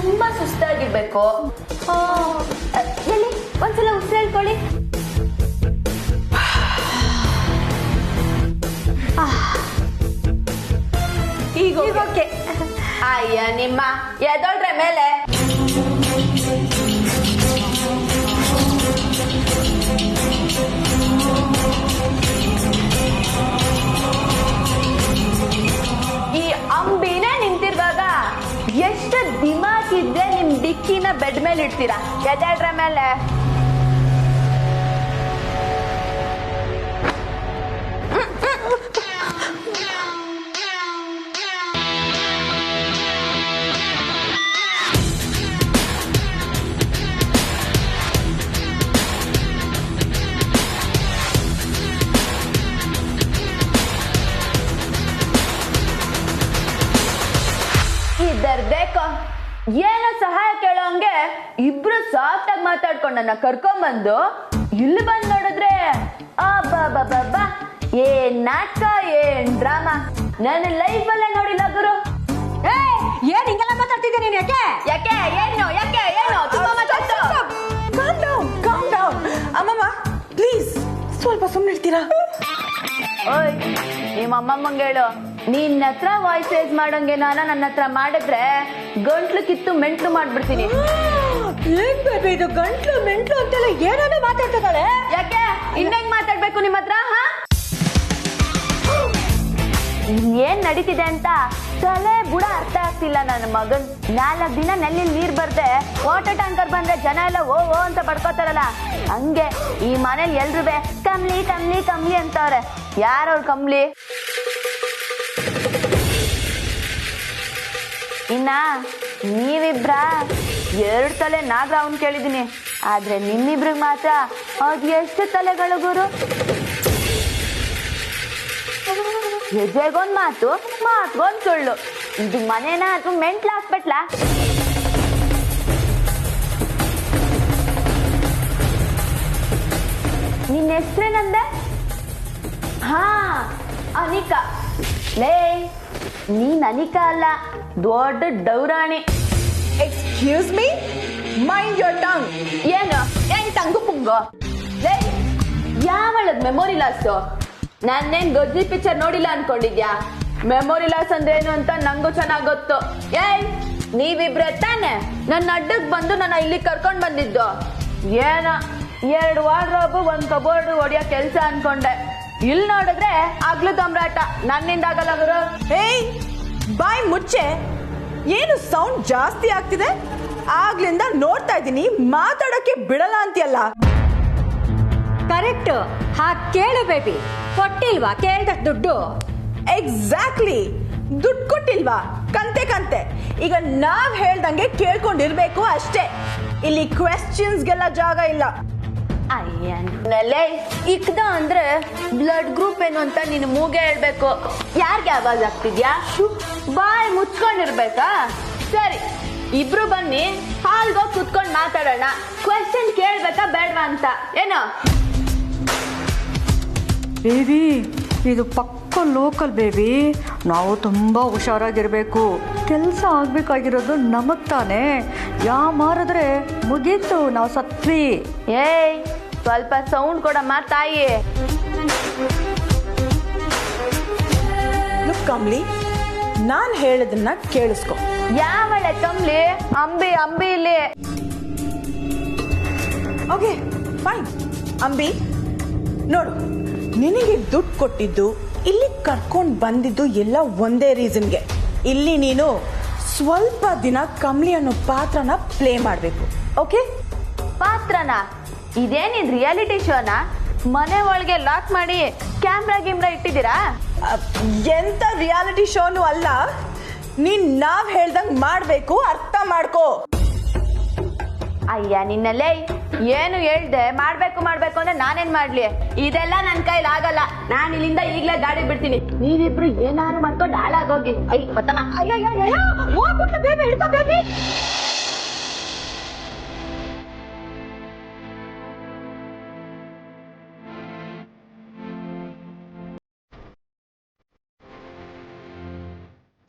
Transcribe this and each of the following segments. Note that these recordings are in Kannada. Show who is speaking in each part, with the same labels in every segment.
Speaker 1: ತುಂಬಾ ಸುಸ್ತಾಗಿರ್ಬೇಕು. ಎಲ್ಲಿ ಒಂದ್ಸಲ ಉಸಿರು ಹೇಳ್ಕೊಳ್ಳಿ. ಈಗ ಓಕೆ. ಅಯ್ಯ ನಿಮ್ಮ ಎದೊಳ್ರೆ ಮೇಲೆ. ಈ ಅಂಬಿನೇ ನಿಂತಿರುವಾಗ ಎಷ್ಟು ದಿಮಾಕ್ ಇದ್ರೆ ನಿಮ್ ಡಿಕ್ಕಿನ ಬೆಡ್ ಮೇಲೆ ಇಡ್ತೀರಾ? ಎದೊಳ್ರೆ ಮೇಲೆ. ಏನೋ ಸಹಾಯ ಕೇಳೋಂಗೆ ಇಬ್ರು ಸಾಫ್ಟ್ ಆಗಿ ಮಾತಾಡ್ಕೊಂಡು ನನ್ನ ಕರ್ಕೊಂಡ್ಬಂದು ಇಲ್ಲಿ ಬಂದ್ ನೋಡಿದ್ರೆ ಅಬ್ಬಾ ಏನ್ ನಾಟಕ, ಏನ್ ಡ್ರಾಮಾ. ನನ್ನ ಲೈಫ್ ಅಲ್ಲೇ ನೋಡಿಲ್ಲ ಗುರು.
Speaker 2: ಏನ್ ಹಿಂಗೆಲ್ಲ ಮಾತಾಡ್ತಿದ್ದೆ ನೀನ್? ಯಾಕೆ
Speaker 1: ಯಾಕೆ ಏನು ಯಾಕೆ ಏನು ತುಂಬಾ ಮಾತಾಡ್ತು.
Speaker 2: ಅಮ್ಮಮ್ಮ ಪ್ಲೀಸ್ ಸ್ವಲ್ಪ ಸುಮ್ಮನೆ ಇರ್ತೀರಾ?
Speaker 1: ಓಯ್ ನಿಮ್ಮ ಅಮ್ಮಮ್ಮಂಗೆ ಹೇಳು, ನಿನ್ನ ಹತ್ರ ವಾಯ್ಸ್ ರೇಸ್ ಮಾಡೋಂಗೆ ನನ್ನ ಹತ್ರ ಮಾಡಿದ್ರೆ ಗಂಟ್ಲು ಕಿತ್ತು ಮೆಂಟ್ಲು ಮಾಡ್ಬಿಡ್ತೀನಿ.
Speaker 2: ಏನ್ ಬೇಬಿ ಇದು ಗಂಟ್ಲು ಮೆಂಟ್ಲು ಅಂತೆಲ್ಲ ಏನಾದ್ರು ಮಾತಾಡ್ತಿದ್ದಾಳೆ?
Speaker 1: ಯಾಕೆ ಇನ್ನೇಗ್ ಮಾತಾಡ್ಬೇಕು ನಿಮ್ಮ ಹತ್ರ? ಏನ್ ನಡೀತಿದೆ ಅಂತ ತಲೆ ಬುಡ ಅರ್ಥ ಆಗ್ತಿಲ್ಲ ನನ್ನ ಮಗನ್. 4 ದಿನ ನಲ್ಲಿ ನೀರ್ ಬರ್ದೆ ವಾಟರ್ ಟ್ಯಾಂಕರ್ ಬಂದ್ರೆ ಜನ ಎಲ್ಲ ಓ ಅಂತ ಬಡ್ಕೋತಾರಲ್ಲ, ಹಂಗೆ ಈ ಮನೇಲಿ ಎಲ್ರು ಕಮ್ಲಿ ಕಮ್ಲಿ ಕಮ್ಲಿ ಅಂತವ್ರೆ. ಯಾರವ್ರ ಕಮ್ಲಿ? ಇನ್ನ ನೀವಿಬ್ರ 2 ತಲೆ ನಾಗರಾವನ್ ಕೇಳಿದೀನಿ, ಆದ್ರೆ ನಿಮ್ಮಿಬ್ರಿಗೆ ಮಾತ್ರ ಅದ್ ಎಷ್ಟು ತಲೆಗಳು ಗುರು? ಹೆಜ್ಜೆಗೊಂದ್ ಮಾತು, ಮಾತ್ಗೊಂದ್ ಸುಳ್ಳು. ಇದು ಮನೇನ ಅಥವಾ ಮೆಂಟ್ಲ್ ಹಾಸ್ಪಿಟ್ಲ? ನಿನ್ನ ಹೆಸ್ರೇನಂದೆ? ಹಾ, ಅನಿಕಾ. ಲೇ, ನೀನ್ ಅನಿಕಾ ಅಲ್ಲ, ದೊಡ್ಡ ಡೌರಾಣಿ.
Speaker 2: Excuse me, mind your tongue.
Speaker 1: ಏನು ಏನ್ ಟಂಗು ಪುಂಗು? ಲೇ, ಯಾವಳದ್ ಮೆಮೊರಿ ಲಾಸು? ನಾನೇನ್ ಗಜ್ಜಿ ಪಿಕ್ಚರ್ ನೋಡಿಲ್ಲ ಅನ್ಕೊಂಡಿದ್ಯಾ? ಮೆಮೊರಿ ಲಾಸ್ ಅಂದ್ರೆ ಏನು ಅಂತ ನಂಗೂ ಚೆನ್ನಾಗ್ ಗೊತ್ತು. ಏಯ್, ನೀವಿಬ್ರೆ ತಾನೆ ನನ್ನ ಅಡ್ಡಕ್ ಬಂದು ನನ್ನ ಇಲ್ಲಿ ಕರ್ಕೊಂಡ್ ಬಂದಿದ್ದು? ಏನ 2 ವಾರ್ಡ್ರೋಬ್ 1 ಕಬೋರ್ಡ್ ಹೊಡಿಯೋ ಕೆಲ್ಸ ಅನ್ಕೊಂಡೆ. ಇಲ್ಲಿ ನೋಡಿದ್ರೆ ಆಗ್ಲು ತಮ್ರಾಟ. ನನ್ನಿಂದ ಆಗಲ್ಲ ಗುರು.
Speaker 2: ಏಯ್, ಬಾಯ್ ಮುಚ್ಚೆ. ಏನು ಸೌಂಡ್ ಜಾಸ್ತಿ ಆಗ್ತಿದೆ? ಆಗ್ಲಿಂದ ನೋಡ್ತಾ ಇದ್ದೀನಿ, ಮಾತಾಡೋಕೆ ಬಿಡಲ್ಲ ಅಂತೀಯಲ್ಲ. ಕರೆಕ್ಟ್. ಹಾಗೆ ಕೇಳು ಬೇಬಿ, ಕೊಟ್ಟಿಲ್ವಾ ಕೇಳ್ದಕ್ ದುಡ್ಡು? ಎಕ್ಸಾಕ್ಟ್ಲಿ, ದುಡ್ಡು ಕೊಟ್ಟಿಲ್ವಾ? ಕಂತೆ. ಈಗ ನಾವ್ ಹೇಳ್ದಂಗೆ ಕೇಳ್ಕೊಂಡಿರ್ಬೇಕು ಅಷ್ಟೇ. ಇಲ್ಲಿ ಕ್ವೆಶ್ಚನ್ಸ್ಗೆಲ್ಲ ಜಾಗ ಇಲ್ಲ.
Speaker 1: ಅಯ್ಯೇ, ಇಕ್ದ ಅಂದ್ರೆ ಬ್ಲಡ್ ಗ್ರೂಪ್ ಏನು ಅಂತ ನೀನು ಮೂಗೆ ಹೇಳ್ಬೇಕು. ಯಾರ್ಗೆ ಆವಾಜ್ ಆಗ್ತಿದ್ಯಾ? ಬಾಯ್ ಮುಚ್ಕೊಂಡಿರ್ಬೇಕಾ? ಸರಿ, ಇಬ್ರು ಬನ್ನಿ ಹಾಲ್ಗೋಗಿ ಕುತ್ಕೊಂಡ್ ಮಾತಾಡೋಣ. ಕ್ವೆಶ್ಚನ್ ಕೇಳ್ಬೇಕಾ ಬೇಡವಾ ಅಂತ. ಏನೋ
Speaker 2: ಬೇಬಿ, ಇದು ಪಕ್ಕ ಲೋಕಲ್ ಬೇಬಿ. ನಾವು ತುಂಬ ಹುಷಾರಾಗಿರ್ಬೇಕು. ಕೆಲಸ ಆಗ್ಬೇಕಾಗಿರೋದು ನಮಗ್ ತಾನೆ. ಮಾರಿದ್ರೆ ಮುಗೀತು, ನಾವು ಸತ್ವಿ.
Speaker 1: ಏಯ್, ಸ್ವಲ್ಪ ಸೌಂಡ್ ಕೊಡಮ್ಮ ತಾಯಿ.
Speaker 2: ಲುಕ್ ಕಮ್ಲಿ, ನಾನ್ ಹೇಳೋದನ್ನ ಕೇಳಿಸ್ಕೊ.
Speaker 1: ಯಾವಳೆ ಕಮ್ಲಿ? ಅಂಬಿ ಇಲ್ಲಿ.
Speaker 2: Okay fine. ಅಂಬಿ ನೋಡು, ನಿನಗೆ ದುಡ್ಡು ಕೊಟ್ಟಿದ್ದು, ಇಲ್ಲಿ ಕರ್ಕೊಂಡು ಬಂದಿದ್ದು ಎಲ್ಲ ಒಂದೇ ರೀಸನ್ಗೆ. ಇಲ್ಲಿ ನೀನು ಸ್ವಲ್ಪ ದಿನ ಕಮ್ಲಿ ಅನ್ನೋ ಪಾತ್ರನ ಪ್ಲೇ ಮಾಡಬೇಕು. ಓಕೆ?
Speaker 1: ಪಾತ್ರನ? ಇದೇನಿದ್ ರಿಯಾಲಿಟಿ ಶೋನಾ? ಮನೆ ಒಳಗೆ ಲಾಕ್ ಮಾಡಿ ಕ್ಯಾಮ್ರಾ ಇಟ್ಟಿದ್ದೀರಾ?
Speaker 2: ಎಂತ ರಿಯಾಲಿಟಿ ಶೋನು ಅಲ್ಲ. ನೀನ್ ನಾವ್ ಹೇಳ್ದಂಗ್ ಮಾಡ್ಬೇಕು, ಅರ್ಥ ಮಾಡ್ಕೋ.
Speaker 1: ಅಯ್ಯ ನಿನ್ನಲ್ಲೇ ಏನು ಹೇಳ್ದೆ? ಮಾಡ್ಬೇಕು ಅಂದ್ರೆ ನಾನೇನ್ ಮಾಡ್ಲಿ? ಇದೆಲ್ಲ ನನ್ ಕೈಲಿ ಆಗಲ್ಲ. ನಾನ್ ಇಲ್ಲಿಂದ ಈಗ್ಲೇ ಗಾಡಿ ಬಿಡ್ತೀನಿ. ನೀವಿಬ್ರು ಏನಾದ್ರು ಮಾಡ್ಕೊಂಡು ಹಾಳಾಗೋಗಿ.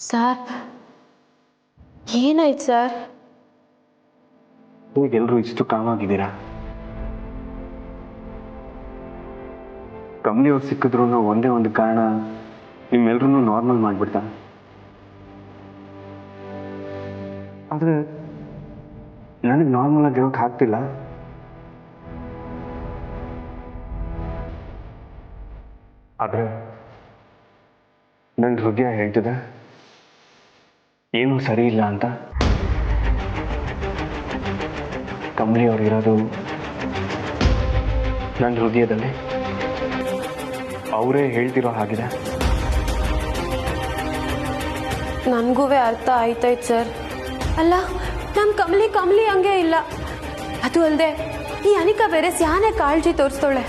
Speaker 3: ಸರ್, ಏನಾಯ್ತು ಸರ್? ಈಗೆಲ್ಲರೂ ಇಷ್ಟು ಕಾಮಾಗಿದ್ದೀರಾ? ಕಮ್ಲಿಯವ್ರು ಸಿಕ್ಕಿದ್ರು ಒಂದೇ ಒಂದು ಕಾರಣ ನಿಮ್ಮೆಲ್ರೂ ನಾರ್ಮಲ್ ಮಾಡಿಬಿಡ್ತಾ. ಆದರೆ ನನಗೆ ನಾರ್ಮಲ್ ಆಗಿರೋಕೆ ಆಗ್ತಿಲ್ಲ. ಆದರೆ ನನ್ನ ಹೃದಯ ಹೇಳ್ತಿದೆ ಏನೂ ಸರಿ ಇಲ್ಲ ಅಂತ. ಕಮಲಿ ಅವ್ರು ಇರೋದು ನನ್ನ ಹೃದಯದಲ್ಲಿ. ಅವರೇ ಹೇಳ್ತಿರೋ ಹಾಗಿದೆ.
Speaker 4: ನನಗೂ ಅರ್ಥ ಆಯ್ತಾಯ್ತು ಸರ್. ಅಲ್ಲ, ನಮ್ಮ ಕಮಲಿ ಹಂಗೆ ಇಲ್ಲ. ಅದು ಅಲ್ಲದೆ ಈ ಅನಿಕಾ ಬೇರೆ ಸ್ಯಾನೆ ಕಾಳಜಿ ತೋರಿಸ್ತೋಳೆ.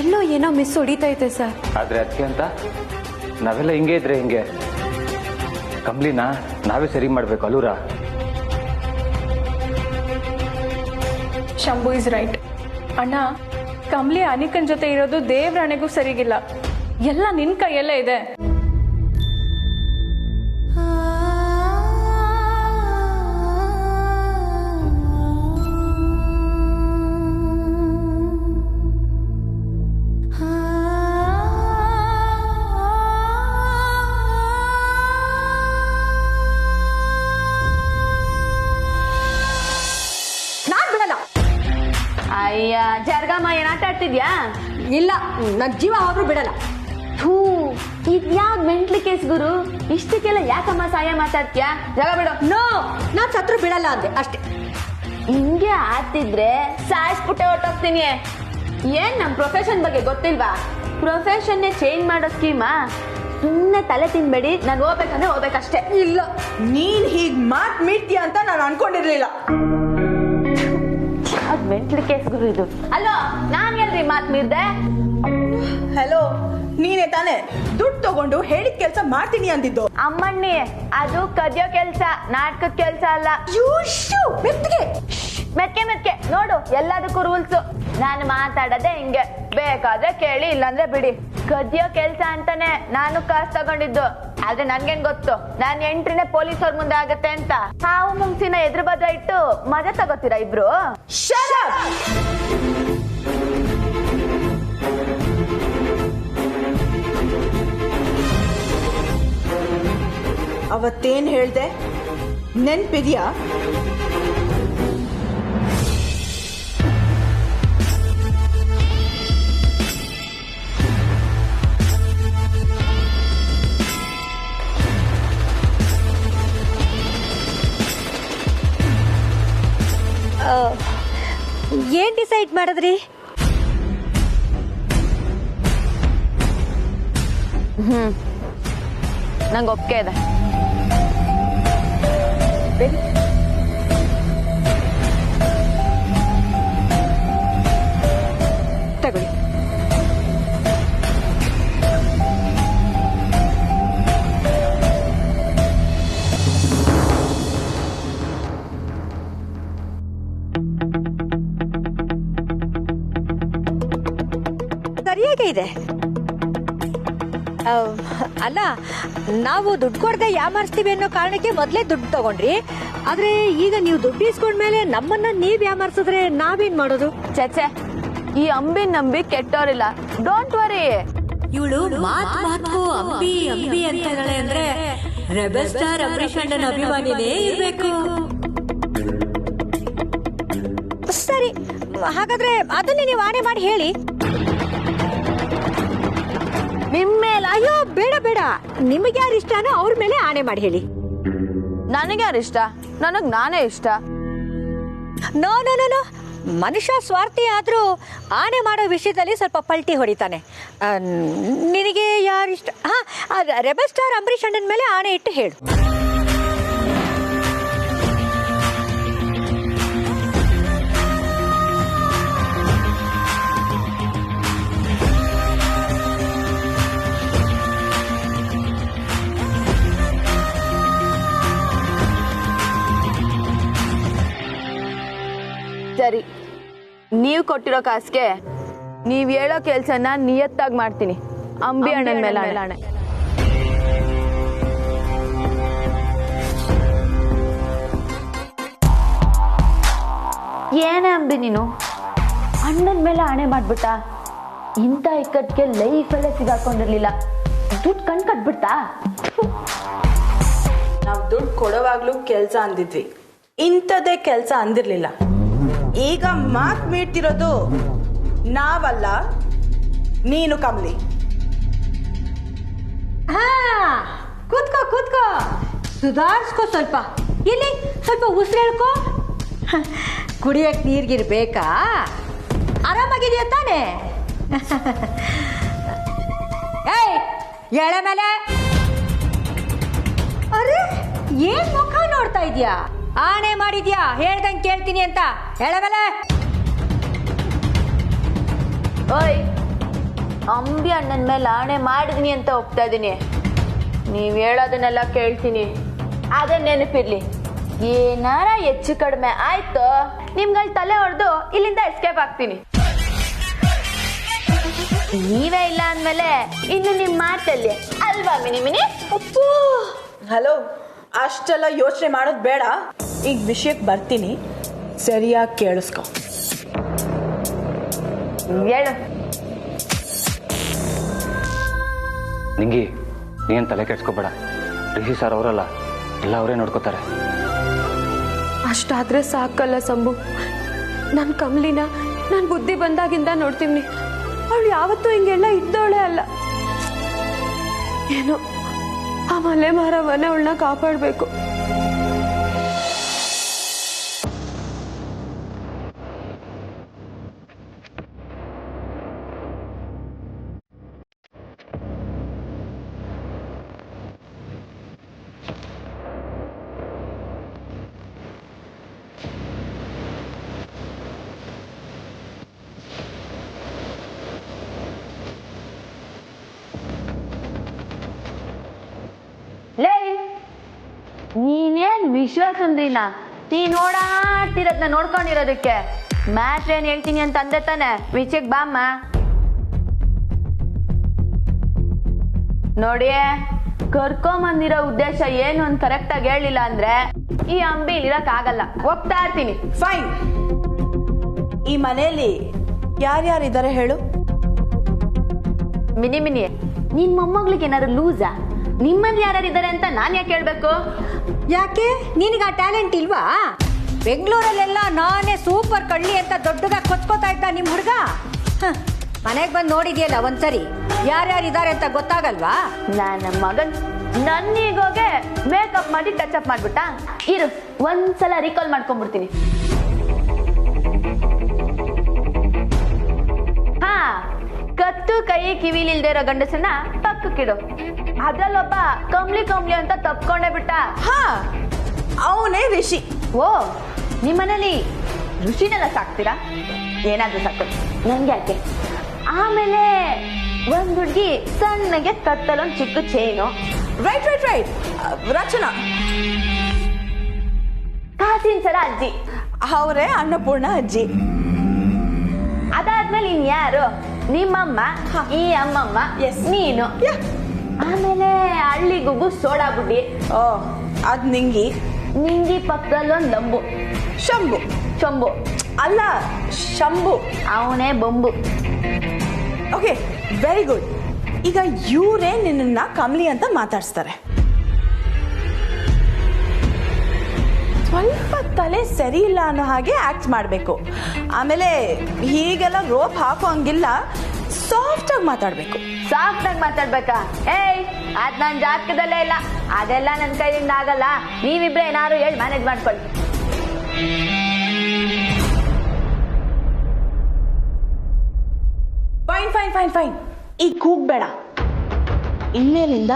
Speaker 4: ಎಲ್ಲೋ ಏನೋ ಮಿಸ್ ಹೊಡಿತೈತೆ ಸರ್.
Speaker 5: ಆದರೆ ಅದಕ್ಕೆ ಅಂತ ನಾವೆಲ್ಲ ಹಿಂಗೆ ಇದ್ರೆ ಹಿಂಗೆ? ಕಮ್ಲಿನ ನಾವೇ ಸರಿ ಮಾಡಬೇಕು ಅಲ್ಲೂರ.
Speaker 6: Shambhu is right. ಅಣ್ಣ, ಕಮ್ಲಿ ಅನಿಕನ್ ಜೊತೆ ಇರೋದು ದೇವ್ರಾಣೆಗೂ ಸರಿಗಿಲ್ಲ. ಎಲ್ಲ ನಿನ್ ಕೈಯಲ್ಲೇ ಇದೆ.
Speaker 1: ಅಯ್ಯ ಜರ್ಗಮ್ಮ, ಏನ್ ಆಟ ಆಡ್ತಿದ್ಯಾ?
Speaker 4: ಇಲ್ಲ, ನನ್ನ ಜೀವ ಹೋದ್ರೂ ಬಿಡಲ್ಲ.
Speaker 1: ಥೂ, ಇದ್ಯಾವ್ ಮೆಂಟ್ಲಿ ಕೇಸ್ ಗುರು? ಇಷ್ಟಕ್ಕೆಲ್ಲ ಯಾಕಮ್ಮ ಸಹಾಯ ಮಾತಾಡ್ತೀಯಾ? ಜಾಗ ಬಿಡು.
Speaker 4: ನೋ, ನಾನ್ ಸತ್ರು ಬಿಡಲ್ಲ ಅಂದೆ ಅಷ್ಟೇ.
Speaker 1: ಹಿಂಗೆ ಆಡ್ತಿದ್ರೆ ಸಾಯಿಸ್ಬಿಟ್ಟೆ ಹೊಟ್ಟೋಗ್ತೀನಿ. ಏನ್ ನಮ್ ಪ್ರೊಫೆಷನ್ ಬಗ್ಗೆ ಗೊತ್ತಿಲ್ವಾ? ಪ್ರೊಫೆಷನ್ನೇ ಚೇಂಜ್ ಮಾಡೋ ಸ್ಕೀಮಾ? ಸುಮ್ಮನೆ ತಲೆ ತಿನ್ಬೇಡಿ. ನಾನು ಹೋಗ್ಬೇಕಂದ್ರೆ ಹೋಗ್ಬೇಕಷ್ಟೇ.
Speaker 2: ಇಲ್ಲ, ನೀನ್ ಹೀಗ್ ಮಾತ್ ಮೀಡ್ತೀಯ ಅಂತ ನಾನು ಅನ್ಕೊಂಡಿರ್ಲಿಲ್ಲ.
Speaker 1: ಅದ್ ಮೆಂಟ್ಲಿ ಕೇಸ್ ಗುರು ಇದು. ಅಲ್ಲೋ, ನಾನ್ ಎಲ್ರಿ ಮಾತ್ ಮೀರ್ದೆ?
Speaker 2: ಹಲೋ, ನೀನೇ ತಾನೇ ದುಡ್ಡು ತಗೊಂಡು ಹೇಳಿದ ಕೆಲಸ ಮಾಡ್ತೀನಿ ಅಂದಿದ್ದು?
Speaker 1: ಅಮ್ಮಣ್ಣಿ, ಅದು ಕದಿಯೋ ಕೆಲ್ಸ, ನಾಟಕದ ಕೆಲ್ಸ ಅಲ್ಲ. ಮೆತ್ಕೆ ನೋಡು, ಎಲ್ಲದಕ್ಕೂ ರೂಲ್ಸ್. ನಾನು ಮಾತಾಡದೆ ಹಿಂಗೆ. ಬೇಕಾದ್ರೆ ಕೇಳಿ, ಇಲ್ಲಾಂದ್ರೆ ಬಿಡಿ. ಕದಿಯೋ ಕೆಲ್ಸ ಅಂತಾನೆ ನಾನು ಕಾಸು ತಗೊಂಡಿದ್ದು. ಆದ್ರೆ ನನ್ಗೇನ್ ಗೊತ್ತು, ನಾನ್ ಎಂಟ್ರಿನೇ ಪೊಲೀಸ್ ಅವ್ರ ಮುಂದೆ ಆಗತ್ತೆ ಅಂತ. ಹಾವು ಮುಂಗ್ಸಿನ ಎದುರು ಬದ್ರ ಇಟ್ಟು ಮಜಾ ತಗೋತೀರಾ ಇಬ್ರು?
Speaker 2: ಅವತ್ತೇನ್ ಹೇಳ್ದೆ ನೆನ್ಪಿದ್ಯಾ?
Speaker 4: ಏನ್ ಡಿಸೈಡ್ ಮಾಡಿದ್ರಿ?
Speaker 1: ನಂಗೆ ಒಪ್ಪಿಗೆ ಇದೆ.
Speaker 4: ತಗೊಳ್ಳಿ. ಸರಿಯಾಗೇ ಇದೆ. ಅಲ್ಲ, ನಾವು ದುಡ್ಡು ಕೊಡದೆ ಯಾಮಾರಿಸ್ತೀವಿ ಅನ್ನೋ ಕಾರಣಕ್ಕೆ ಮೊದಲೇ ದುಡ್ಡು ತಗೊಂಡ್ರಿ. ಆದ್ರೆ ಈಗ ನೀವು ದುಡ್ಡು ಇಸ್ಕೊಂಡ್ಮೇಲೆ ನಮ್ಮನ್ನ ನೀವ್ ಯಾಮಾರಿಸಿದ್ರೆ ನಾವೇನ್ ಮಾಡೋದು?
Speaker 1: ಚಚೆ, ಈ ಅಂಬಿ ನಂಬಿ ಕೆಟ್ಟೋರಿಲ್ಲ. Don't worry.
Speaker 7: ಇವಳು ಮಾತು ಅಂಬಿ ಅಂಬಿ ಅಂತ ಇದ್ದಾಳೆ ಅಂದ್ರೆ ರೆಬೆಲ್ ಸ್ಟಾರ್ ಅಂಬರೀಷ್ ಅಣ್ಣನ ಅಭಿಮಾನಿನೇ ಇರ್ಬೇಕು.
Speaker 4: ಸರಿ, ಹಾಗಾದ್ರೆ ಅದನ್ನೇ ನೀವು ಆಣೆ ಮಾಡಿ ಹೇಳಿ.
Speaker 1: ನಿಮ್ಮೇಲ?
Speaker 4: ಅಯ್ಯೋ, ಬೇಡ ಬೇಡ, ನಿಮಗೆ ಯಾರು ಇಷ್ಟನೋ ಅವ್ರ ಮೇಲೆ ಆಣೆ ಮಾಡಿ ಹೇಳಿ.
Speaker 1: ನನಗೆ ಯಾರು ಇಷ್ಟ? ನನಗ್ ನಾನೇ ಇಷ್ಟ.
Speaker 4: ನೋ ನೋ ನೋ ನೋ, ಮನುಷ್ಯ ಸ್ವಾರ್ಥಿ ಆದ್ರೂ ಆಣೆ ಮಾಡೋ ವಿಷಯದಲ್ಲಿ ಸ್ವಲ್ಪ ಪಲ್ಟಿ ಹೊಡಿತಾನೆ. ನಿನಗೆ ಯಾರಿಷ್ಟ? ರೆಬೆಲ್ ಸ್ಟಾರ್ ಅಂಬರೀಷ್ ಅಣ್ಣನ ಮೇಲೆ ಆಣೆ ಇಟ್ಟು ಹೇಳು.
Speaker 1: ಸರಿ, ನೀವು ಕೊಟ್ಟಿರೋ ಕಾಸಿಗೆ ನೀವ್ ಹೇಳೋ ಕೆಲ್ಸನ ನಿಯತ್ತಾಗಿ ಮಾಡ್ತೀನಿ. ಅಂಬಿ ಅಣ್ಣನ ಮೇಲೆ ಆಣೆ. ಏನೇ ಅಂಬಿ ನೀನು ಅಣ್ಣನ ಮೇಲೆ ಆಣೆ ಮಾಡ್ಬಿಟ್ಟ. ಇಂಥ ಇಕ್ಕಟ್ಟಿಗೆ ಲೈಫಲ್ಲೇ ಸಿಗಾಕೊಂಡಿರ್ಲಿಲ್ಲ. ದುಡ್ಡು ಕಣ್ ಕಟ್ಬಿಡ್ತಾ?
Speaker 2: ನಾವು ದುಡ್ಡು ಕೊಡೋವಾಗ್ಲೂ ಕೆಲಸ ಅಂದಿದ್ವಿ, ಇಂಥದ್ದೇ ಕೆಲಸ ಅಂದಿರ್ಲಿಲ್ಲ. ಈಗ ಮಾತು ಮೀಡ್ತಿರೋದು ನಾವಲ್ಲ, ನೀನು ಕಮಲಿ.
Speaker 4: ಹಾ, ಕೂತ್ಕೋ ಕೂತ್ಕೋ, ಸುಧಾರಿಸ್ಕೋ ಸ್ವಲ್ಪ. ಇಲ್ಲಿ ಸ್ವಲ್ಪ ಉಸಿರು ಹೇಳ್ಕೋ. ಕುಡಿಯಕ್ಕೆ ನೀರ್ಗಿರ್ಬೇಕಾ? ಆರಾಮಾಗಿದೆಯಾ ತಾನೆ? ಏಯ್, ಎಳೆ ಮೇಲೆ. ಅರೆ, ಏನ್ ಮುಖ ನೋಡ್ತಾ ಇದೀಯಾ? ಆಣೆ ಮಾಡಿದ್ಯಾ ಹೇಳ್ದಂಗೆ ಕೇಳ್ತೀನಿ ಅಂತ? ಎಳೆ ಮೇಲೆ.
Speaker 1: ಓಯ್, ಅಂಬಿ ಅಣ್ಣನ ಮೇಲೆ ಆಣೆ ಮಾಡಿದೀನಿ ಅಂತ ಒಪ್ತಾ ಇದೀನಿ. ನೀವ್ ಹೇಳೋದನ್ನೆಲ್ಲ ಕೇಳ್ತೀನಿ. ಅದೇ ನೆನಪಿರ್ಲಿ, ಏನಾರ ಹೆಚ್ಚು ಕಡಿಮೆ ಆಯ್ತು ನಿಮ್ಗಳ ತಲೆ ಹೊಡೆದು ಇಲ್ಲಿಂದ ಎಸ್ಕೇಪ್ ಆಗ್ತೀನಿ. ನೀವೇ ಇಲ್ಲ ಅಂದ್ಮೇಲೆ ಇನ್ನು ನಿಮ್ ಮಾತಲ್ಲಿ ಅಲ್ವಾ ಮಿನಿ ಮಿನಿ?
Speaker 2: ಅಪ್ಪು, ಹಲೋ, ಅಷ್ಟೆಲ್ಲ ಯೋಚನೆ ಮಾಡೋದು ಬೇಡ. ಈಗ ವಿಷಯಕ್ಕೆ ಬರ್ತೀನಿ, ಸರಿಯಾಗಿ ಕೇಳಿಸ್ಕೊ.
Speaker 1: ಹೇಳು.
Speaker 5: ನಿಂಗಿ, ನೀನ್ ತಲೆ ಕೆಡ್ಸ್ಕೊಬೇಡ. ರಿಷಿ ಸರ್ ಅವರಲ್ಲ, ಎಲ್ಲ ಅವರೇ ನೋಡ್ಕೋತಾರೆ.
Speaker 6: ಅಷ್ಟಾದ್ರೆ ಸಾಕಲ್ಲ ಸಂಭು. ನನ್ನ ಕಮಲಿನ ನಾನು ಬುದ್ಧಿ ಬಂದಾಗಿಂದ ನೋಡ್ತೀನಿ. ಅವಳು ಯಾವತ್ತೂ ಹಿಂಗೆಲ್ಲ ಇದ್ದವಳೆ ಅಲ್ಲ. ಏನೋ ಆ ಮಲೆ ಮಾರವನ್ನ ಅವಳನ್ನ ಕಾಪಾಡಬೇಕು.
Speaker 1: ಲೇ, ನೀನೇನ್ ವಿಶ್ವಾಸ ಅಂದ್ರೀನ? ನೀನ್ ಓಡಾಡ್ತಿರೋದ್ನ ನೋಡ್ಕೊಂಡಿರೋದಕ್ಕೆ ಮ್ಯಾಟ್ರ್ ಏನ್ ಹೇಳ್ತೀನಿ ಅಂತ ಅಂದೆ ತಾನೆ? ವಿಷಯಕ್ಕೆ ಬಾಮ್ಮ. ನೋಡಿ, ಕರ್ಕೊಂಬಂದಿರೋ ಉದ್ದೇಶ ಏನು ಅಂತ ಕರೆಕ್ಟ್ ಆಗಿ ಹೇಳಿಲ್ಲ ಅಂದ್ರೆ ಈ ಅಂಬಿ ಇರಕ್ ಆಗಲ್ಲ. ಹೋಗ್ತಾ ಇರ್ತೀನಿ.
Speaker 2: ಫೈನ್. ಈ ಮನೆಯಲ್ಲಿ ಯಾರ್ಯಾರಿದ್ದಾರೆ ಹೇಳು?
Speaker 1: ಮಿನಿ ಮಿನಿ, ನಿನ್ ಮೊಮ್ಮಗಳಿಗೆ ಏನಾದ್ರು ಲೂಸಾ? ನಿಮ್ಮಲ್ಲಿ ಯಾರ್ಯಾರಿದ್ದಾರೆ ಅಂತ ನಾನ್ ಯಾಕೆ ಹೇಳ್ಬೇಕು?
Speaker 4: ಯಾಕೆ, ನಿನಗೆ ಆ ಟ್ಯಾಲೆಂಟ್ ಇಲ್ವಾ? ಬೆಂಗಳೂರಲ್ಲೆಲ್ಲ ನಾನೇ ಸೂಪರ್ ಕಳ್ಳಿ ಅಂತ ದೊಡ್ಡದಾಗಿ ಕೊಚ್ಕೋತಾ ಇದ್ದ ನಿಮ್ಮ ಹುಡುಗ. ಮನೆಗೆ ಬಂದು ನೋಡಿದ್ಯಲ್ಲ ಒಂದ್ಸರಿ, ಯಾರ್ಯಾರಿದ್ದಾರೆ ಅಂತ ಗೊತ್ತಾಗಲ್ವಾ?
Speaker 1: ನನ್ನ ಮಗನ್ ನನ್ನೀಗೋಗೆ ಮೇಕಪ್ ಮಾಡಿ ಟಚ್ ಅಪ್ ಮಾಡ್ಬಿಟ್ಟ. ಇರು, ಒಂದ್ಸಲ ರೀಕಾಲ್ ಮಾಡ್ಕೊಂಡ್ಬಿಡ್ತೀನಿ. ಹಾ, ಕತ್ತು ಕೈ ಕಿವಿಲಿಲ್ದೇ ಇರೋ ಗಂಡಸನ್ನ ಪಕ್ಕಕ್ಕಿಡು. ಅದ್ರಲ್ಲೊಬ್ಬ ಕಮ್ಲಿ ಕಮ್ಲಿ ಅಂತ ತಪ್ಕೊಂಡೇ ಬಿಟ್ಟ.
Speaker 2: ಹಾ, ಅವನೇ ರಿಷಿ.
Speaker 1: ಓ, ನಿಮ್ಮನೇಲಿ ಋಷಿನೆಲ್ಲ ಸಾಕ್ತೀರಾ? ಏನಾದ್ರೂ ಸಾಕು, ನಂಗೆ ಯಾಕೆ? ಆಮೇಲೆ ಒಂದ್ ಹುಡ್ಗಿ ಸಣ್ಣಗೆ ಕತ್ತಲೊಂದ್ ಚಿಕ್ಕ ಚೈನು.
Speaker 2: ರೈಟ್ ರೈಟ್ ರೈಟ್, ರಚನಾ.
Speaker 1: ಕಾಸಿನ ಸರ ಅಜ್ಜಿ,
Speaker 2: ಅವರೇ ಅನ್ನಪೂರ್ಣ ಅಜ್ಜಿ.
Speaker 1: ಅದಾದ್ಮೇಲೆ ಇನ್ ಯಾರು? ನಿಮ್ಮಮ್ಮ, ಈ ಅಮ್ಮಮ್ಮ, ನೀನು. ಆಮೇಲೆ ಹಳ್ಳಿ ಗುಗ್ಗು ಸೋಡಾ ಬುಡ್ಡಿ.
Speaker 2: ಓ, ಅದ್ ನಿಂಗಿ.
Speaker 1: ನಿಂಗಿ ಪಕ್ಕದಲ್ಲೊಂದ್ ಲಂಬು.
Speaker 2: ಶಂಭು.
Speaker 1: ಚೊಂಬು
Speaker 2: ಅಲ್ಲ, ಶಂಭು.
Speaker 1: ಅವನೇ ಬೊಂಬು.
Speaker 2: Okay, very good. ಈಗ ಇವರೇ ನಿನ್ನ ಕಮಲಿ ಅಂತ ಮಾತಾಡ್ಸ್ತಾರೆ. ಸ್ವಲ್ಪ ತಲೆ ಸರಿ ಇಲ್ಲ ಅನ್ನೋ ಹಾಗೆ ಆಕ್ಟ್ ಮಾಡಬೇಕು. ಆಮೇಲೆ ಹೀಗೆಲ್ಲ ರೋಪ್ ಹಾಕೋ ಹಂಗಿಲ್ಲ, ಸಾಫ್ಟ್ ಆಗಿ ಮಾತಾಡ್ಬೇಕು.
Speaker 1: ಸಾಫ್ಟ್ ಆಗಿ ಮಾತಾಡ್ಬೇಕಾ? ಏಯ್, ಅದ್ ನನ್ ಜಾತಕದಲ್ಲೇ ಇಲ್ಲ. ಅದೆಲ್ಲ ನನ್ ಕೈಯಿಂದ ಆಗಲ್ಲ. ನೀವಿಬ್ರೆ ಏನಾರು ಹೇಳಿ ಮ್ಯಾನೇಜ್ ಮಾಡ್ಕೊಳ್ಳಿ.
Speaker 2: Fine fine fine fine. ಈಗ ಕೂಗ್ಬೇಡ. ಇನ್ಮೇಲಿಂದ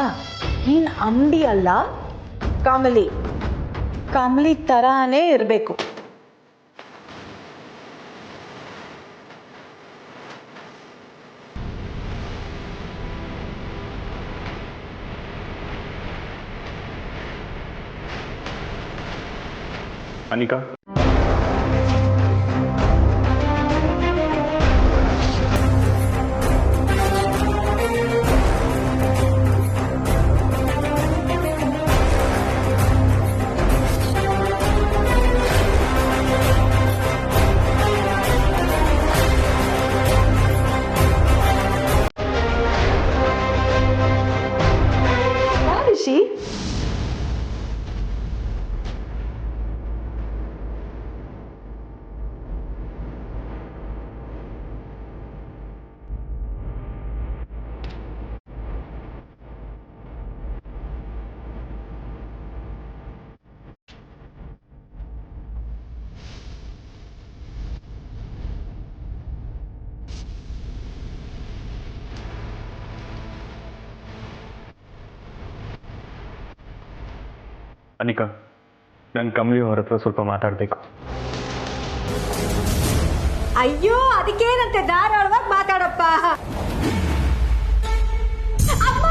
Speaker 2: ನೀನ್ ಅಂಬಿ ಅಲ್ಲ, ಕಮಲಿ. ಕಮಲಿ ತರಾನೇ ಇರಬೇಕು.
Speaker 3: ಅನಿಕಾ,
Speaker 1: ರಿಷಿ?
Speaker 3: ಅನಿಕಾ, ನಾನು ಕಮಲಿ ಅವ್ರ ಹತ್ರ ಸ್ವಲ್ಪ ಮಾತಾಡಬೇಕು.
Speaker 4: ಅಯ್ಯೋ ಅದಕ್ಕೇನಂತೆ ಧಾರಾಳವಾಗಿ ಮಾತಾಡಪ್ಪ. ಅಮ್ಮ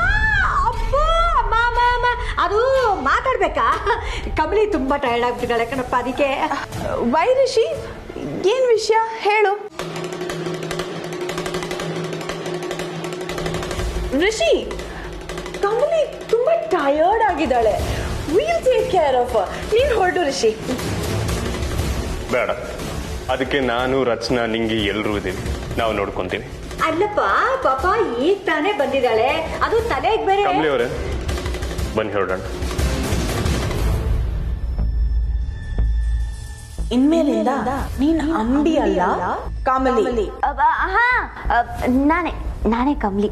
Speaker 4: ಅಪ್ಪ ಅಮ್ಮ ಅಮ್ಮ ಅಮ್ಮ ಅದು ಮಾತಾಡ್ಬೇಕಾ? ಕಮಲಿ ತುಂಬಾ ಟಯರ್ಡ್ ಆಗ್ಬಿಟ್ಟಿದ್ದಾಳೆ ಕಣಪ್ಪ, ಅದಕ್ಕೆ.
Speaker 2: ವೈ ರಿಷಿ, ಏನ್ ವಿಷಯ ಹೇಳು. ರಿಷಿ, ಕಮಲಿ ತುಂಬಾ ಟಯರ್ಡ್ ಆಗಿದ್ದಾಳೆ. Will take care of. ನೀನ್ ಹೊರಡು ರಿಷಿ.
Speaker 3: ಬೇಡ, ಅದಕ್ಕೆ ನಾನು ರಚನಾ ನಿಂಗೆ ಎಲ್ಲರೂ ಇದ್ದೀವಿ, ನಾವು ನೋಡ್ಕೊಂತೀವಿ.
Speaker 4: ಅಲ್ಲಪ್ಪ ಪಾಪ ಈಗ ತಾನೇ ಬಂದಿದ್ದಾಳೆ, ಅದು ತಲೆಗೆ ಬೇರೆ.
Speaker 3: ಕಮಲಿ ಅವರೇ ಬನ್ನಿ ಹೊರಡೋಣ.
Speaker 2: ಇನ್ಮೇಲಿಂದ ನೀನ್ ಅಂಬಿ ಅಲ್ಲ ಕಮಲಿ.
Speaker 1: ಹಾ, ನಾನೇ ಕಮಲಿ.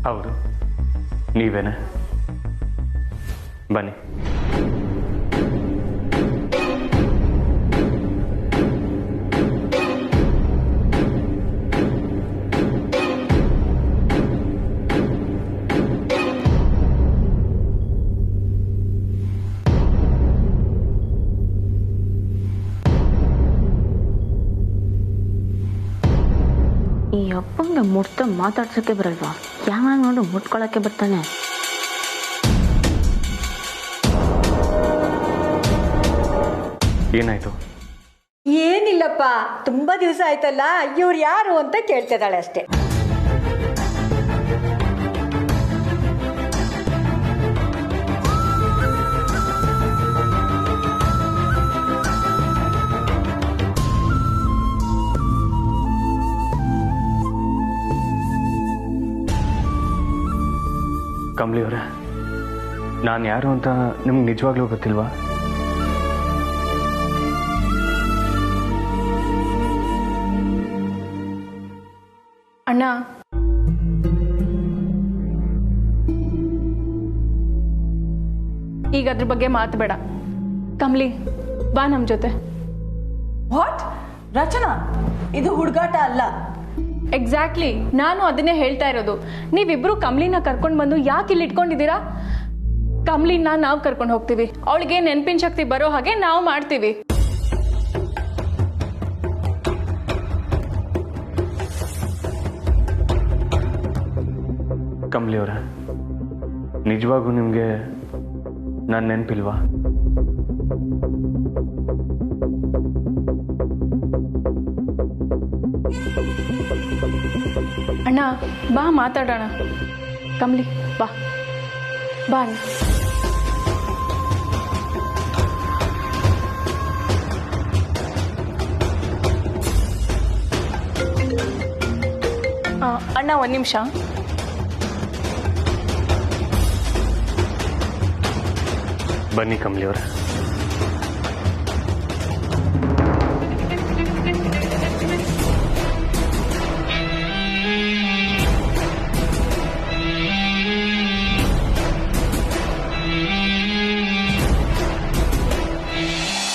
Speaker 3: ಹೌದು, ನೀವೇನೆ. ಬನ್ನಿ.
Speaker 1: ಈ ಅಪ್ಪಂಗೆ ಮುಟ್ಟ ಮಾತಾಡ್ಸೋಕ್ಕೆ ಬರಲ್ವಾ? ಯಾವ ನೋಡು ಮುಟ್ಕೊಳಕ್ಕೆ ಬರ್ತಾನೆ.
Speaker 3: ಏನಾಯ್ತು?
Speaker 4: ಏನಿಲ್ಲಪ್ಪ, ತುಂಬಾ ದಿವಸ ಆಯ್ತಲ್ಲ, ಇವ್ರು ಯಾರು ಅಂತ ಕೇಳ್ತಿದ್ದಾಳೆ ಅಷ್ಟೇ.
Speaker 3: ಕಮಲಿ ಅವರೇ, ನಾನು ಯಾರು ಅಂತ ನಿಮ್ಗೆ ನಿಜವಾಗ್ಲೂ ಗೊತ್ತಿಲ್ವಾ?
Speaker 6: ಅಣ್ಣ, ಈಗ ಅದ್ರ ಬಗ್ಗೆ ಮಾತು ಬೇಡ. ಕಮಲಿ, ಬಾ ನಮ್ಮ ಜೊತೆ.
Speaker 2: ವಾಟ್? ರಚನಾ, ಇದು ಹುಡುಗಾಟ ಅಲ್ಲ.
Speaker 6: ಎಕ್ಸಾಕ್ಟ್ಲಿ, ನಾನು ಅದನ್ನೇ ಹೇಳ್ತಾ ಇರೋದು. ನೀವಿಬ್ರು ಕಮಲಿನ ಕರ್ಕೊಂಡು ಬಂದು ಯಾಕೆ ಇಲ್ಲಿ ಇಟ್ಕೊಂಡಿದ್ದೀರಾ? ಕಮಲಿನ ನಾವು ಕರ್ಕೊಂಡು ಹೋಗ್ತೀವಿ, ಅವಳಿಗೆ ನೆನಪಿನ ಶಕ್ತಿ ಬರೋ ಹಾಗೆ ನಾವು ಮಾಡ್ತೀವಿ.
Speaker 3: ಕಮಲಿ ಅವರೇ, ನಿಜವಾಗೂ ನಿಮಗೆ ನಾನು ನೆನಪಿಲ್ವಾ?
Speaker 6: ಅಣ್ಣ, ಬಾ ಮಾತಾಡೋಣ. ಕಮಲಿ, ಬಾ ಬಾ ಅಣ್ಣ. ಅಣ್ಣ, ಒಂದು ನಿಮಿಷ.
Speaker 3: ಬನ್ನಿ ಕಮಲಿ ಅವರೇ.